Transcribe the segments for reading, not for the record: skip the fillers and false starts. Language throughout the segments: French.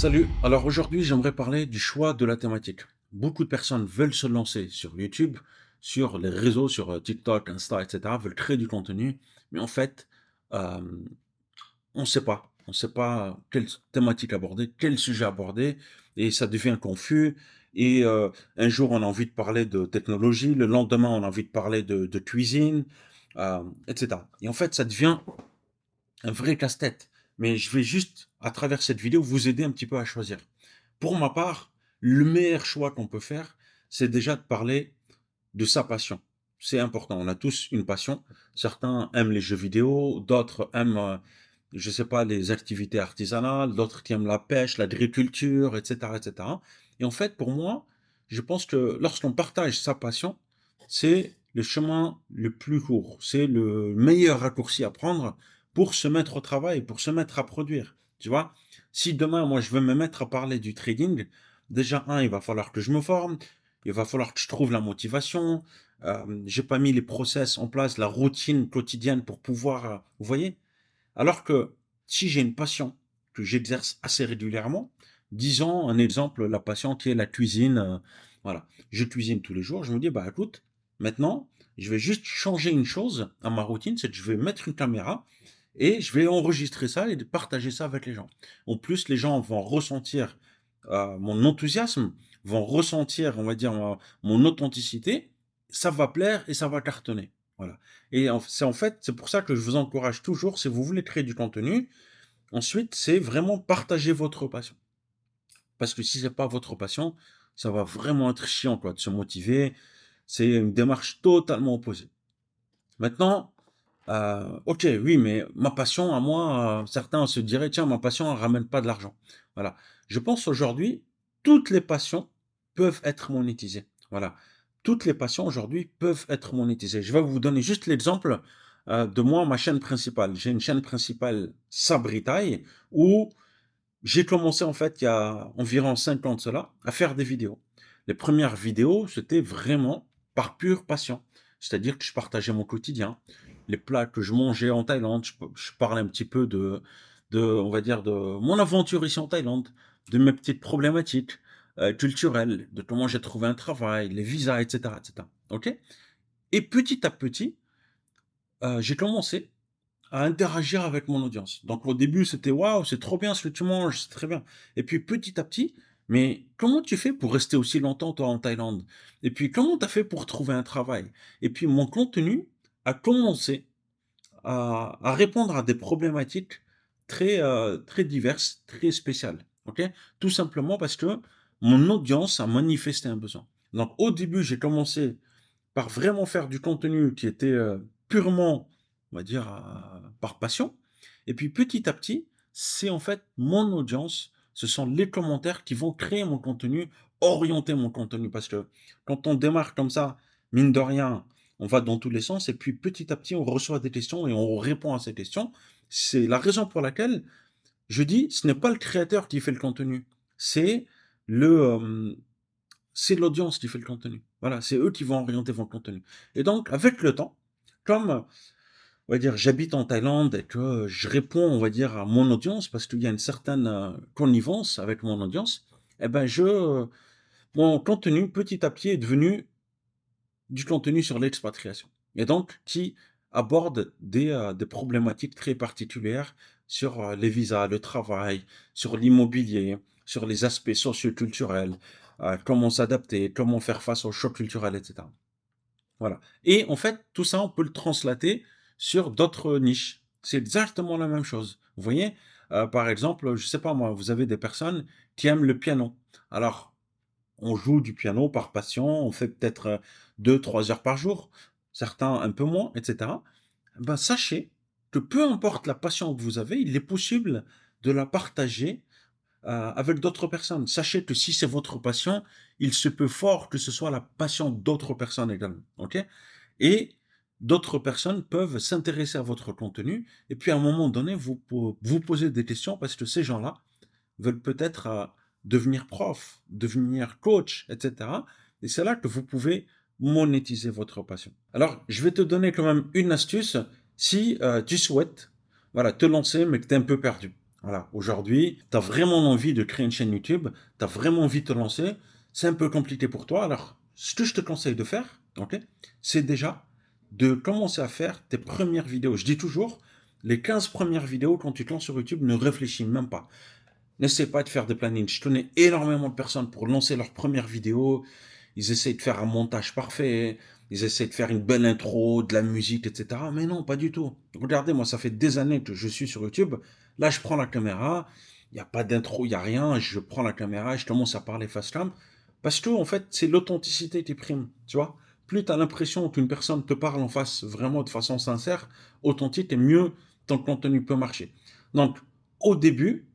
Salut, alors aujourd'hui j'aimerais parler du choix de la thématique. Beaucoup de personnes veulent se lancer sur YouTube, sur les réseaux, sur TikTok, Insta, etc., veulent créer du contenu, mais en fait, euh, on ne sait pas. On ne sait pas quelle thématique aborder, quel sujet aborder, et ça devient confus. Et un jour on a envie de parler de technologie, le lendemain on a envie de parler de cuisine, etc. Et en fait ça devient un vrai casse-tête. Mais je vais juste, à travers cette vidéo, vous aider un petit peu à choisir. Pour ma part, le meilleur choix qu'on peut faire, c'est déjà de parler de sa passion. C'est important. On a tous une passion. Certains aiment les jeux vidéo, d'autres aiment, je sais pas, les activités artisanales, d'autres qui aiment la pêche, l'agriculture, etc., etc. Et en fait, pour moi, je pense que lorsqu'on partage sa passion, c'est le chemin le plus court. C'est le meilleur raccourci à prendre pour se mettre au travail, pour se mettre à produire. Tu vois, si demain, moi, je veux me mettre à parler du trading, déjà, il va falloir que je me forme, il va falloir que je trouve la motivation. J'ai pas mis les process en place, la routine quotidienne pour pouvoir, vous voyez? Alors que si j'ai une passion que j'exerce assez régulièrement, disons un exemple, la passion qui est la cuisine, voilà. Je cuisine tous les jours, je me dis, bah écoute, maintenant, je vais juste changer une chose à ma routine, c'est que je vais mettre une caméra et je vais enregistrer ça et partager ça avec les gens. En plus, les gens vont ressentir mon enthousiasme, vont ressentir, on va dire, mon authenticité, ça va plaire et ça va cartonner. Voilà. Et c'est en fait, c'est pour ça que je vous encourage toujours, si vous voulez créer du contenu, ensuite, c'est vraiment partager votre passion. Parce que si c'est pas votre passion, ça va vraiment être chiant, quoi, de se motiver. C'est une démarche totalement opposée. Maintenant, ok, oui, mais ma passion à moi, certains se diraient, tiens, ma passion ne ramène pas de l'argent. Voilà. Je pense aujourd'hui, toutes les passions peuvent être monétisées. Voilà. Toutes les passions aujourd'hui peuvent être monétisées. Je vais vous donner juste l'exemple de moi, ma chaîne principale. J'ai une chaîne principale Sabritaille où j'ai commencé en fait il y a environ 5 ans de cela à faire des vidéos. Les premières vidéos, c'était vraiment par pure passion. C'est-à-dire que je partageais mon quotidien, les plats que je mangeais en Thaïlande, je parlais un petit peu on va dire, de mon aventure ici en Thaïlande, de mes petites problématiques culturelles, de comment j'ai trouvé un travail, les visas, etc., etc. Ok. Et petit à petit, j'ai commencé à interagir avec mon audience. Donc au début, c'était waouh, c'est trop bien ce que tu manges, c'est très bien. Et puis petit à petit, mais comment tu fais pour rester aussi longtemps toi en Thaïlande? Et puis comment tu as fait pour trouver un travail? Et puis mon contenu a commencé à répondre à des problématiques très diverses, très spéciales. Ok. Tout simplement parce que mon audience a manifesté un besoin. Donc au début, j'ai commencé par vraiment faire du contenu qui était purement, on va dire, par passion. Et puis petit à petit, c'est en fait mon audience, ce sont les commentaires qui vont créer mon contenu, orienter mon contenu. Parce que quand on démarre comme ça, mine de rien, on va dans tous les sens. Et puis petit à petit, on reçoit des questions et on répond à ces questions. C'est la raison pour laquelle je dis, ce n'est pas le créateur qui fait le contenu, c'est le, c'est l'audience qui fait le contenu. Voilà, c'est eux qui vont orienter votre contenu. Et donc, avec le temps, comme, on va dire, j'habite en Thaïlande et que je réponds, on va dire, à mon audience, parce qu'il y a une certaine connivence avec mon audience, eh ben, mon contenu, petit à petit, est devenu du contenu sur l'expatriation. Et donc, qui aborde des problématiques très particulières sur les visas, le travail, sur l'immobilier, sur les aspects socioculturels, comment s'adapter, comment faire face aux chocs culturels, etc. Voilà. Et en fait, tout ça, on peut le translater sur d'autres niches. C'est exactement la même chose. Vous voyez, par exemple, je sais pas moi, vous avez des personnes qui aiment le piano. Alors, on joue du piano par passion, on fait peut-être 2-3 heures par jour, certains un peu moins, etc. Ben, sachez que peu importe la passion que vous avez, il est possible de la partager avec d'autres personnes. Sachez que si c'est votre passion, il se peut fort que ce soit la passion d'autres personnes également. Ok. Et d'autres personnes peuvent s'intéresser à votre contenu et puis à un moment donné, vous poser des questions parce que ces gens-là veulent peut-être devenir prof, devenir coach, etc. Et c'est là que vous pouvez monétiser votre passion. Alors, je vais te donner quand même une astuce si tu souhaites voilà, te lancer mais que tu es un peu perdu. Voilà, aujourd'hui, tu as vraiment envie de créer une chaîne YouTube, tu as vraiment envie de te lancer, c'est un peu compliqué pour toi. Alors, ce que je te conseille de faire, ok, c'est déjà de commencer à faire tes premières vidéos. Je dis toujours, les 15 premières vidéos, quand tu te lances sur YouTube, ne réfléchis même pas. N'essaie pas de faire des plannings. Je connais énormément de personnes pour lancer leurs premières vidéos. Ils essayent de faire un montage parfait. Ils essayent de faire une belle intro, de la musique, etc. Mais non, pas du tout. Regardez, moi, ça fait des années que je suis sur YouTube. Là, je prends la caméra. Il n'y a pas d'intro, il n'y a rien. Je prends la caméra et je commence à parler face cam. Parce que, en fait, c'est l'authenticité qui prime. Tu vois? Plus tu as l'impression qu'une personne te parle en face vraiment de façon sincère, authentique, et mieux ton contenu peut marcher. Donc, au début,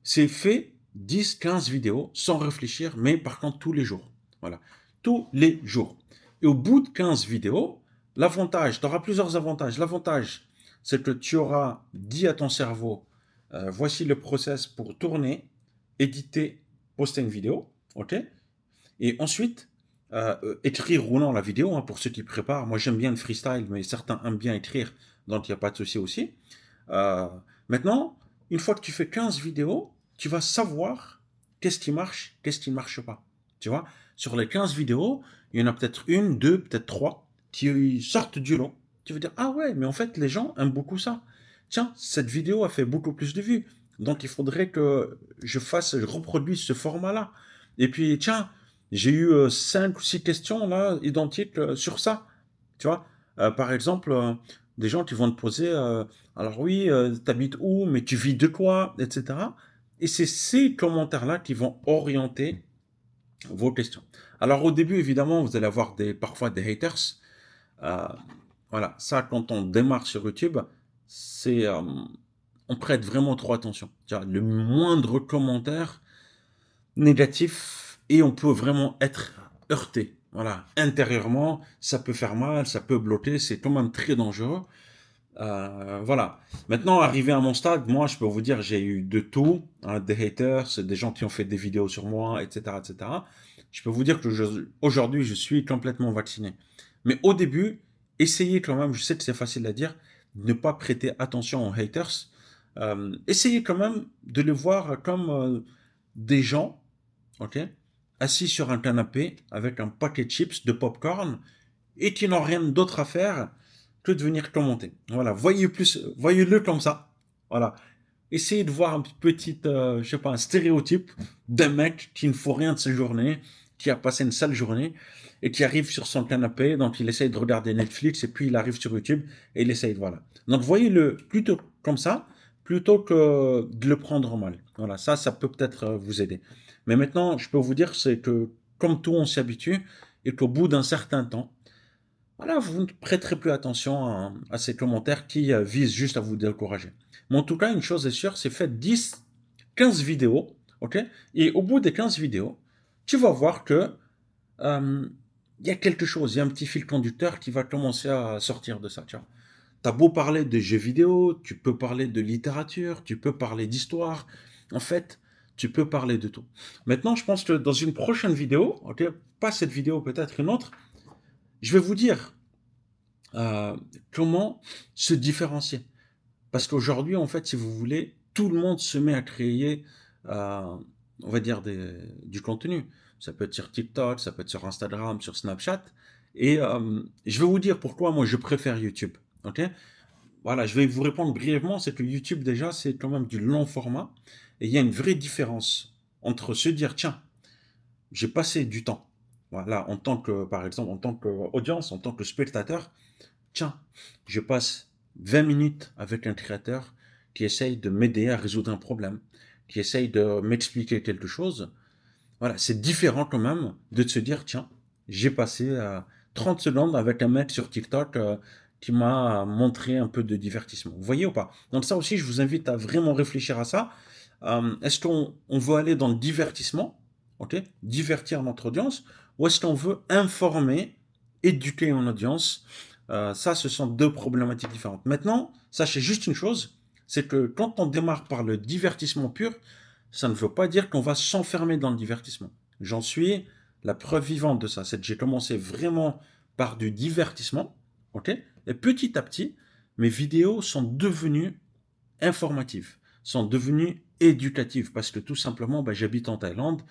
c'est fait 10, 15 vidéos sans réfléchir, mais par contre tous les jours. Voilà, tous les jours. Et au bout de 15 vidéos, l'avantage, tu auras plusieurs avantages. L'avantage, c'est que tu auras dit à ton cerveau, voici le process pour tourner, éditer, poster une vidéo, ok? Et ensuite, écrire ou non la vidéo, hein, pour ceux qui préparent. Moi, j'aime bien le freestyle, mais certains aiment bien écrire, donc il n'y a pas de souci aussi. Euh, Maintenant, une fois que tu fais 15 vidéos, tu vas savoir qu'est-ce qui marche, qu'est-ce qui ne marche pas. Tu vois, sur les 15 vidéos, il y en a peut-être une, deux, peut-être trois qui sortent du lot. Tu vas dire, ah ouais, mais en fait, les gens aiment beaucoup ça. Tiens, cette vidéo a fait beaucoup plus de vues. Donc, il faudrait que je reproduise ce format-là. Et puis, tiens, j'ai eu 5 ou 6 questions là, identiques sur ça. Tu vois, par exemple, des gens qui vont te poser, alors oui, t'habites où, mais tu vis de quoi, etc. Et c'est ces commentaires-là qui vont orienter vos questions. Alors au début, évidemment, vous allez avoir parfois des haters. Euh, voilà, ça, quand on démarre sur YouTube, c'est, on prête vraiment trop attention. Tu vois, le moindre commentaire négatif et on peut vraiment être heurté. Voilà, intérieurement, ça peut faire mal, ça peut bloquer, c'est quand même très dangereux. Voilà. Maintenant, arrivé à mon stade, moi, je peux vous dire, j'ai eu de tout, hein, des haters, des gens qui ont fait des vidéos sur moi, etc., etc. Je peux vous dire que aujourd'hui, je suis complètement vacciné. Mais au début, essayez quand même, je sais que c'est facile à dire, de ne pas prêter attention aux haters. Essayez quand même de les voir comme des gens, ok, assis sur un canapé avec un paquet de chips, de popcorn, et qui n'ont rien d'autre à faire que de venir commenter. Voilà, voyez-le comme ça. Voilà. Essayez de voir un petit, je sais pas, un stéréotype d'un mec qui ne faut rien de sa journée, qui a passé une sale journée et qui arrive sur son canapé, donc il essaye de regarder Netflix et puis il arrive sur YouTube et il essaye, voilà. Donc voyez-le plutôt comme ça, plutôt que de le prendre mal. Voilà, ça peut peut-être vous aider. Mais maintenant, je peux vous dire, c'est que comme tout, on s'y habitue et qu'au bout d'un certain temps, voilà, vous ne prêterez plus attention à ces commentaires qui visent juste à vous décourager. Mais en tout cas, une chose est sûre, c'est faites 10, 15 vidéos, ok? Et au bout des 15 vidéos, tu vas voir que euh, il y a quelque chose, il y a un petit fil conducteur qui va commencer à sortir de ça. Tu as beau parler de jeux vidéo, tu peux parler de littérature, tu peux parler d'histoire. En fait, tu peux parler de tout. Maintenant, je pense que dans une prochaine vidéo, ok, pas cette vidéo, peut-être une autre, je vais vous dire euh, comment se différencier. Parce qu'aujourd'hui, en fait, si vous voulez, tout le monde se met à créer, euh, on va dire, du contenu. Ça peut être sur TikTok, ça peut être sur Instagram, sur Snapchat. Et je vais vous dire pourquoi moi je préfère YouTube. Ok? Voilà, je vais vous répondre brièvement, c'est que YouTube déjà, c'est quand même du long format. Et il y a une vraie différence entre se dire, tiens, j'ai passé du temps. Voilà, en tant que, par exemple, en tant qu'audience, en tant que spectateur, tiens, je passe 20 minutes avec un créateur qui essaye de m'aider à résoudre un problème, qui essaye de m'expliquer quelque chose. Voilà, c'est différent quand même de se dire, tiens, j'ai passé 30 secondes avec un mec sur TikTok qui m'a montré un peu de divertissement. Vous voyez ou pas? Donc ça aussi, je vous invite à vraiment réfléchir à ça. Est-ce qu'on veut aller dans le divertissement, ok, divertir notre audience, ou est-ce qu'on veut informer, éduquer une audience? Ça, ce sont deux problématiques différentes. Maintenant, sachez juste une chose, c'est que quand on démarre par le divertissement pur, ça ne veut pas dire qu'on va s'enfermer dans le divertissement. J'en suis la preuve vivante de ça. C'est que j'ai commencé vraiment par du divertissement, ok? Et petit à petit, mes vidéos sont devenues informatives. sont devenues éducatives parce que tout simplement, ben, j'habite en Thaïlande,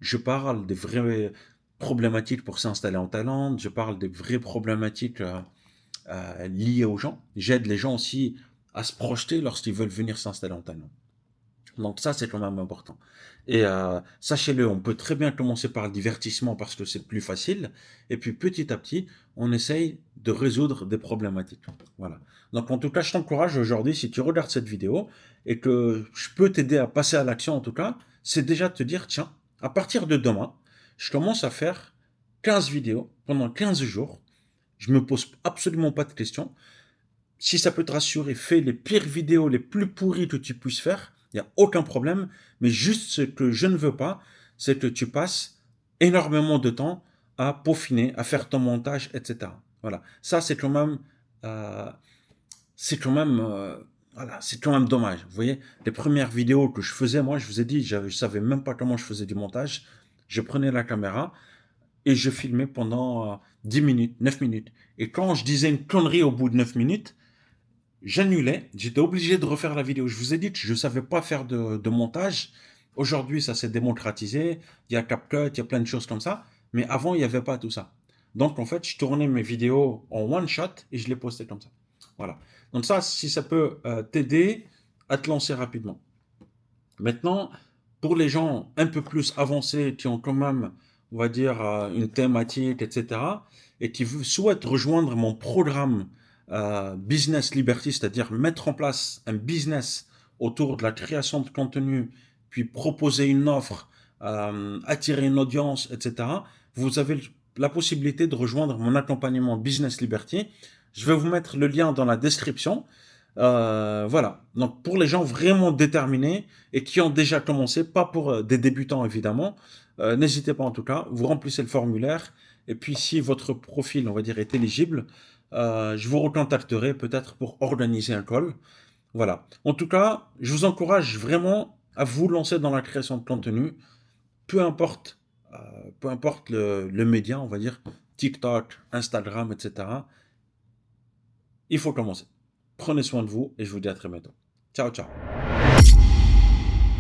je parle des vraies problématiques pour s'installer en Thaïlande, je parle des vraies problématiques liées aux gens. J'aide les gens aussi à se projeter lorsqu'ils veulent venir s'installer en Thaïlande. Donc ça, c'est quand même important. Et sachez-le, on peut très bien commencer par le divertissement parce que c'est plus facile. Et puis petit à petit, on essaye de résoudre des problématiques. Voilà. Donc en tout cas, je t'encourage aujourd'hui, si tu regardes cette vidéo et que je peux t'aider à passer à l'action en tout cas, c'est déjà de te dire, tiens, à partir de demain, je commence à faire 15 vidéos pendant 15 jours. Je me pose absolument pas de questions. Si ça peut te rassurer, fais les pires vidéos, les plus pourries que tu puisses faire. Il n'y a aucun problème. Mais juste ce que je ne veux pas, c'est que tu passes énormément de temps à peaufiner, à faire ton montage, etc. Voilà. Ça, euh, c'est quand même, voilà, c'est quand même dommage. Vous voyez, les premières vidéos que je faisais, moi, je vous ai dit, je savais même pas comment je faisais du montage. Je prenais la caméra et je filmais pendant 10 minutes, 9 minutes. Et quand je disais une connerie au bout de 9 minutes, j'annulais, j'étais obligé de refaire la vidéo. Je vous ai dit que je ne savais pas faire de montage. Aujourd'hui, ça s'est démocratisé. Il y a CapCut, il y a plein de choses comme ça. Mais avant, il n'y avait pas tout ça. Donc, en fait, je tournais mes vidéos en one shot et je les postais comme ça. Voilà. Donc ça, si ça peut t'aider à te lancer rapidement. Maintenant, pour les gens un peu plus avancés qui ont quand même, on va dire, une thématique, etc., et qui souhaitent rejoindre mon programme Business Liberty, c'est-à-dire mettre en place un business autour de la création de contenu, puis proposer une offre, attirer une audience, etc., vous avez la possibilité de rejoindre mon accompagnement Business Liberty. Je vais vous mettre le lien dans la description. Voilà. Donc pour les gens vraiment déterminés et qui ont déjà commencé, pas pour des débutants évidemment, n'hésitez pas en tout cas, vous remplissez le formulaire et puis si votre profil, on va dire, est éligible, je vous recontacterai peut-être pour organiser un call. Voilà. En tout cas, je vous encourage vraiment à vous lancer dans la création de contenu, peu importe, peu importe le média, on va dire, TikTok, Instagram, etc. Il faut commencer. Prenez soin de vous et je vous dis à très bientôt. Ciao, ciao.